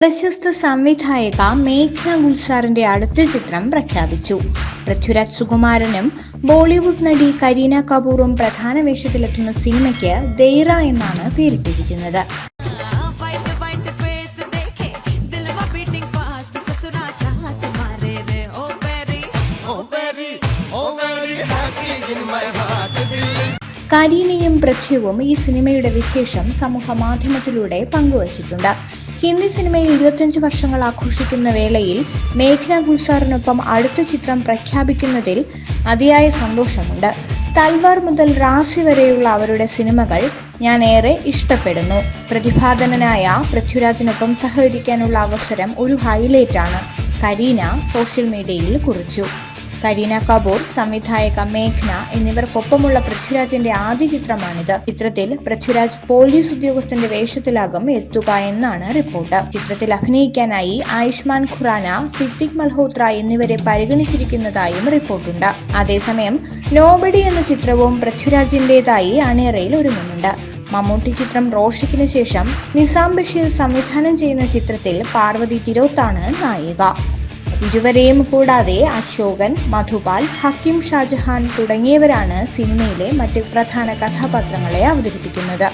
പ്രശസ്ത സംവിധായക മേഘ്ന ഗുൽസാറിന്റെ അടുത്ത ചിത്രം പ്രഖ്യാപിച്ചു. പൃഥ്വിരാജ് സുകുമാരനും ബോളിവുഡ് നടി കരീന കപൂറും പ്രധാന വേഷത്തിലെത്തുന്ന സിനിമയ്ക്ക് ദൈറ എന്നാണ് പേരിട്ടിരിക്കുന്നത്. കരീനയും പൃഥ്വിയും ഈ സിനിമയുടെ വിശേഷം സമൂഹ മാധ്യമത്തിലൂടെ പങ്കുവച്ചിട്ടുണ്ട്. ഹിന്ദി സിനിമയിൽ 25 വർഷങ്ങൾ ആഘോഷിക്കുന്ന വേളയിൽ മേഘ്ന ഗുൽസാറിനൊപ്പം അടുത്ത ചിത്രം പ്രഖ്യാപിക്കുന്നതിൽ അതിയായ സന്തോഷമുണ്ട്. തൽവാർ മുതൽ റാസി വരെയുള്ള അവരുടെ സിനിമകൾ ഞാൻ ഏറെ ഇഷ്ടപ്പെടുന്നു. പ്രതിഭാധനനായ പൃഥ്വിരാജിനൊപ്പം സഹകരിക്കാനുള്ള അവസരം ഒരു ഹൈലൈറ്റാണ്, കരീന സോഷ്യൽ മീഡിയയിൽ കുറിച്ചു. കരീന കപൂർ, സംവിധായക മേഘ്ന എന്നിവർക്കൊപ്പമുള്ള പൃഥ്വിരാജിന്റെ ആദ്യ ചിത്രമാണിത്. ചിത്രത്തിൽ പൃഥ്വിരാജ് പോലീസ് ഉദ്യോഗസ്ഥന്റെ വേഷത്തിലാകും എത്തുക എന്നാണ് റിപ്പോർട്ട്. ചിത്രത്തിൽ അഭിനയിക്കാനായി ആയുഷ്മാൻ ഖുറാന, സിദ്ദിഖ് മൽഹോത്ര എന്നിവരെ പരിഗണിച്ചിരിക്കുന്നതായും റിപ്പോർട്ടുണ്ട്. അതേസമയം നോബഡി എന്ന ചിത്രവും പൃഥ്വിരാജിന്റേതായി അണിയറയിൽ ഒരുങ്ങുന്നുണ്ട്. മമ്മൂട്ടി ചിത്രം റോഷിക്കിന് ശേഷം നിസാം ബഷീർ സംവിധാനം ചെയ്യുന്ന ചിത്രത്തിൽ പാർവതി തിരോത്താണ് നായിക. ഇരുവരെയും കൂടാതെ അശോകൻ, മധുപാൽ, ഹക്കീം ഷാജഹാൻ തുടങ്ങിയവരാണ് സിനിമയിലെ മറ്റ് പ്രധാന കഥാപാത്രങ്ങളെ അവതരിപ്പിക്കുന്നത്.